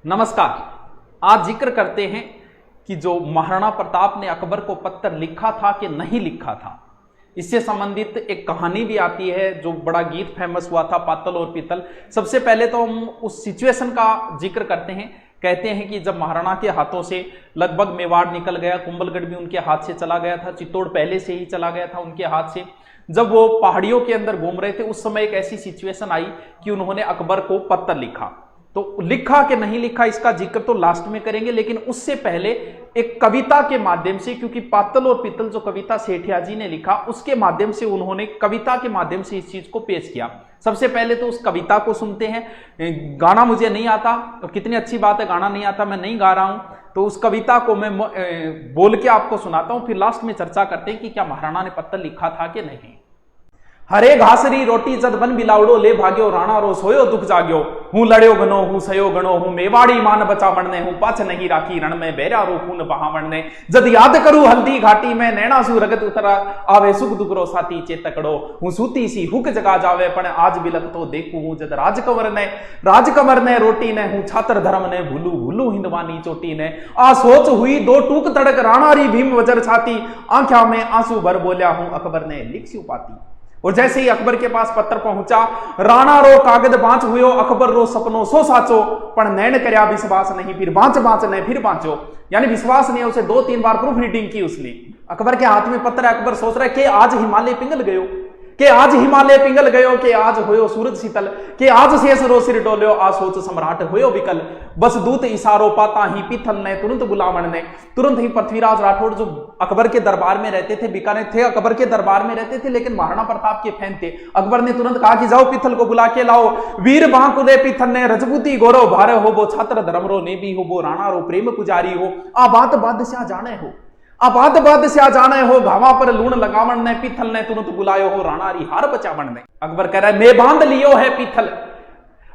नमस्कार। आज जिक्र करते हैं कि जो महाराणा प्रताप ने अकबर को पत्र लिखा था कि नहीं लिखा था, इससे संबंधित एक कहानी भी आती है जो बड़ा गीत फेमस हुआ था, पातल और पीतल। सबसे पहले तो हम उस सिचुएशन का जिक्र करते हैं। कहते हैं कि जब महाराणा के हाथों से लगभग मेवाड़ निकल गया, कुंभलगढ़ भी उनके हाथ से चला गया था, चित्तौड़ पहले से ही चला गया था उनके हाथ से। जब वो पहाड़ियों के अंदर घूम रहे थे, उस समय एक ऐसी सिचुएशन आई कि उन्होंने अकबर को पत्र लिखा। तो लिखा कि नहीं लिखा इसका जिक्र तो लास्ट में करेंगे, लेकिन उससे पहले एक कविता के माध्यम से, क्योंकि पातल और पीतल जो कविता सेठिया जी ने लिखा उसके माध्यम से उन्होंने कविता के माध्यम से इस चीज को पेश किया। सबसे पहले तो उस कविता को सुनते हैं। गाना मुझे नहीं आता, तो कितनी अच्छी बात है, गाना नहीं आता, मैं नहीं गा रहा हूं, तो उस कविता को मैं बोल के आपको सुनाता हूं, फिर लास्ट में चर्चा करते हैं कि क्या महाराणा ने पत्र लिखा था कि नहीं। हरे घासरी रोटी जद बन बिलावड़ो ले भाग्यो, राणा रो सोयो दुख जाग्यो, हूं लड़्यो गनो हूं सयो गणो, हूं मेवाड़ी मान बचा बनने, हूं पाछ नहीं राखी रण में बेरा रो खून बहावण ने, जद याद करू हल्दी घाटी में नैना सु रगत उतरा आवे, सुख दुख रो साथी चेतकड़ो, हूं सूती सी हुक जगा जावे, पण आज बिलक तो देखू हूं जद राजकमर ने रोटी ने, हूं छात्र धर्म ने भूलू भूलू हिंदवानी चोटी ने, आ सोच हुई दो टूक तड़क राणारी भीम वजर छाती, आंख्या में आंसू भर बोलिया हूं अकबर ने लिख स्यू पाती। और जैसे ही अकबर के पास पत्र पहुंचा, राणा रो कागज बांच हुयो, अकबर रो सपनो सो साचो, पण नैन करया विश्वास नहीं, फिर बांच ने फिर बांचो। यानी विश्वास नहीं, उसे 2-3 बार प्रूफ रीडिंग की उसने। अकबर के हाथ में पत्र है, अकबर सोच रहा है कि आज हिमालय पिघल गयो, के आज हिमालय पिघल गयो, के आज होयो सूरज शीतल, के आज शेष रो सिर डोल्यो, आ सोच सम्राट होयो विकल, बस दूत इशारो पाता ही पीथल ने तुरंत बुलावन ने। तुरंत ही पृथ्वीराज राठौड़ जो अकबर के दरबार में रहते थे, बीकानेर थे, अकबर के दरबार में रहते थे, लेकिन महाराणा प्रताप के फैन थे। अकबर ने तुरंत कहा कि जाओ पीथल को बुला के लाओ। वीर बांकुले पीथल ने रजपूती गौरव भारे हो, वो छात्र धर्म रो नेबी हो, वो राणा रो प्रेम पुजारी हो, आ बात बादशाह जाने हो, आबाद बादशाह जाने हो, घावा पर लूण लगावन ने, पीथल ने तुरंत बुलायो हो, राणारी हार बचावन ने। अकबर कह रहा है मैं बांध लियो है पीथल,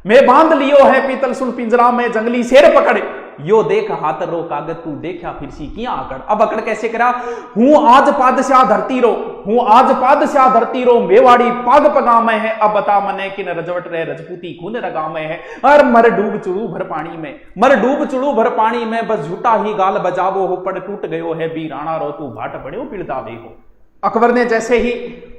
मैं बांध लियो है पीतल, सुन पिंजरा में जंगली शेर पकड़े, यो देख हाथ रो कागज तू देखा फिर सी किया आकड़। अब अकड़ कैसे करा, हूं आज पादशाह धरती रो, हूं आज पादशाह धरती रो, मेवाड़ी पाग पगा में है, अब बता मने किन रजवट रे रजपूती खून रगा में है, और मर डूब चुड़ू भर पानी में, मर डूब चुड़ू भर पानी में, बस झूठा ही गाल बजावो हो, पड़ टूट गयो है बी राणा रो, तू भाट पड़ो पिड़दावे हो। अकबर ने जैसे ही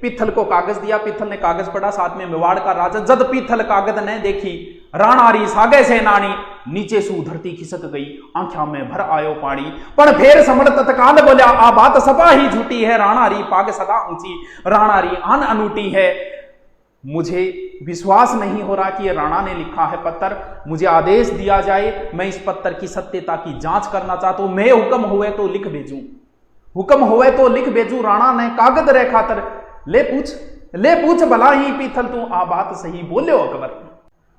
पीथल को कागज दिया, पीथल ने कागज पढ़ा, साथ में मेवाड़ का राजा, जद पीथल कागज ने देखी, राणारी सागे से नानी, नीचे सू धरती खिसक गई, आंखों में भर आयो पानी, पर फेर समण तत्काल बोलिया, आ बात सपा ही झूठी है, राणारी पाग सदा ऊंची, राणारी आन अनूठी है। मुझे विश्वास नहीं हो रहा कि ये राणा ने लिखा है पत्र, मुझे आदेश दिया जाए, मैं इस पत्र की सत्यता की जांच करना चाहता हूं, मैं हुक्म हुए तो लिख भेजूं, हुक्म होवे तो लिख भेजू। राणा ने कागज रे खातर ले पूछ भला ही पीथल तू आ बात सही बोले अकबर।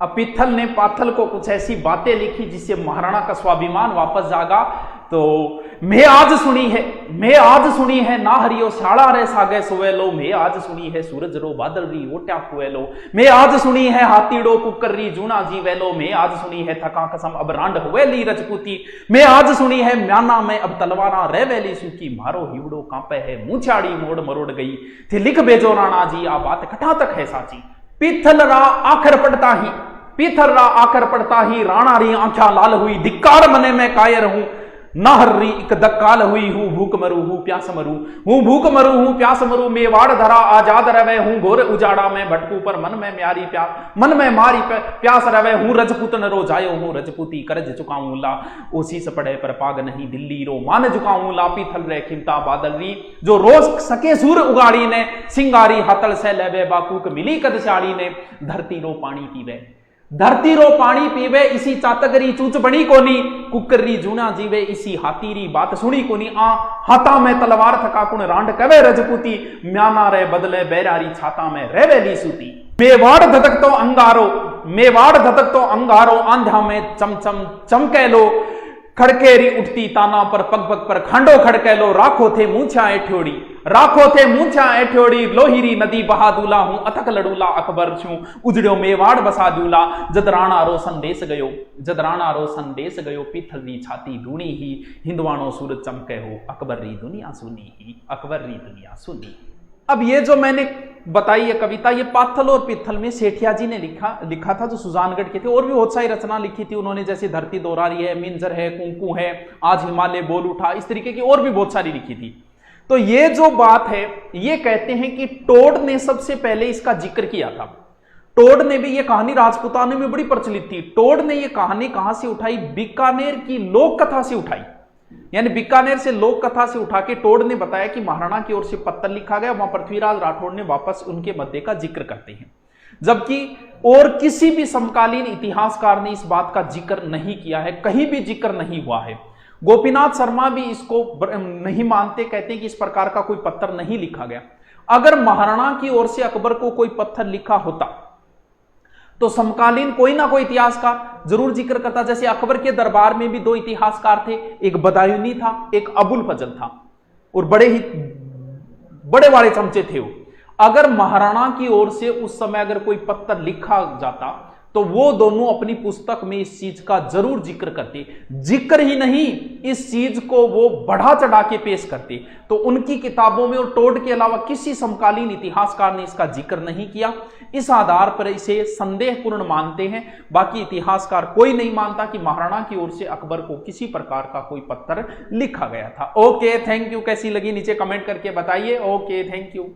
अब पीथल ने पाथल को कुछ ऐसी बातें लिखी जिससे महाराणा का स्वाभिमान वापस जागा। तो मैं आज सुनी है ना हरियो शाला रे सागे सोवेलो, मैं आज सुनी है सूरज रो बादल री ओट्या कुएलो, मैं आज सुनी है हाथीड़ो कुकर्री जूना जीवेलो, मैं आज सुनी है थका कसम अब रांड हुएली रजपूती, मैं आज सुनी है म्याना में अब तलवारा रेवेली सूकी, मारो हिवड़ो कांपे है मुछाड़ी मोड़ मरोड़ गई थी, लिख भेजो राणा जी आ बात कठा तक है साची। पीथल रा आखर पड़ता ही राणा री आंखा लाल हुई, धिक्कार मने में कायर हूं, नाहर्री एक दक्काल हुई, हूं भूख मरू हूं प्यास मरू, मेवाड़ धरा आजाद रवे, हूं घोर उजाड़ा में भटकू, पर मन में मारी प्यास रवे, हूं रजपूतन रो जायो हूं रजपूती, करज चुकाऊं ला ओसीस पड़े पर पाग नहीं, दिल्ली रो मान झुकाऊं ला, पीथल रे खिमता बादल री, जो रोज सके सूर उगाड़ी ने, सिंगारी हाथल से लेवे बाकूक मिली कदशाड़ी ने, धरती रो पानी पीवे इसी चातगरी चूच बनी कोनी, कुकर्री जूना जीवे इसी हाथीरी बात सुनी कोनी, आ हाथा में तलवार थका कुण रांड कवे रजपूती, म्याना रे बदले बैरारी छाता में रेवेली सूती। मेवाड़ धतक तो अंगारो आंधा में चमचम चमके लो, खड़केरी उठती ताना पर पग पग पर खांडो खड़के लो, राखो थे मूछा एठ्योड़ी, लोहिरी नदी बहा दूला, हूं अथक लड़ूला अकबर छू, उजड़ो मेवाड़ बसा दूला, जद राणा रो संदेश गयो, पीथल री छाती ढूणी ही, हिंदवाणो सूरज चमके हो, अकबर री दुनिया सुनी ही। अब ये जो मैंने बताई ये कविता, ये पाथल और पित्थल में सेठिया जी ने लिखा था, जो सुजानगढ़ के थे। और भी बहुत सारी रचना लिखी थी उन्होंने, जैसे धरती दोहरा रही है, मिंजर है, कुंकू है, आज हिमालय बोल उठा, इस तरीके की और भी बहुत सारी लिखी थी। तो ये जो बात है, ये कहते हैं कि टोड ने सबसे पहले इसका जिक्र किया था। टोड ने भी, ये कहानी राजपूताने में बड़ी प्रचलित थी। टोड ने ये कहानी कहां से उठाई? बीकानेर की लोक कथा से उठाई। यानी बीकानेर से लोक कथा से उठा के टोड ने बताया कि महाराणा की ओर से पत्र लिखा गया, वहां पृथ्वीराज राठौड़ ने वापस उनके मध्य का जिक्र करते हैं। जबकि और किसी भी समकालीन इतिहासकार ने इस बात का जिक्र नहीं किया है, कहीं भी जिक्र नहीं हुआ है। गोपीनाथ शर्मा भी इसको नहीं मानते, कहते हैं कि इस प्रकार का कोई पत्र नहीं लिखा गया। अगर महाराणा की ओर से अकबर को कोई पत्र लिखा होता तो समकालीन कोई ना कोई इतिहासकार जरूर जिक्र करता। जैसे अकबर के दरबार में भी दो इतिहासकार थे, एक बदायूनी था, एक अबुल फजल था, और बड़े बड़े चमचे थे वो। अगर महाराणा की ओर से उस समय अगर कोई पत्र लिखा जाता तो वो दोनों अपनी पुस्तक में इस चीज का जरूर जिक्र करते। जिक्र ही नहीं, इस चीज को वो बढ़ा चढ़ा के पेश करते। तो उनकी किताबों में और टोड के अलावा किसी समकालीन इतिहासकार ने इसका जिक्र नहीं किया। इस आधार पर इसे संदेहपूर्ण मानते हैं। बाकी इतिहासकार कोई नहीं मानता कि महाराणा की ओर से अकबर को किसी प्रकार का कोई पत्र लिखा गया था। Okay, thank you. कैसी लगी नीचे कमेंट करके बताइए। Okay, thank you.